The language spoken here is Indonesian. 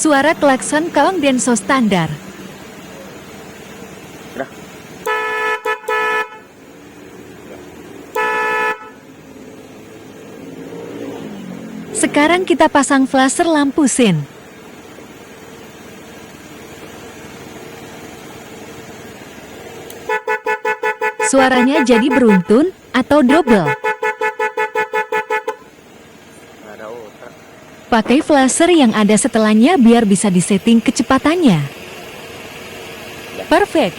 Suara klakson kaong denso standar. Udah. Sekarang kita pasang flasher lampu sin. Suaranya jadi beruntun atau double. Nggak ada otak. Pakai flasher yang ada setelahnya biar bisa disetting kecepatannya. Perfect.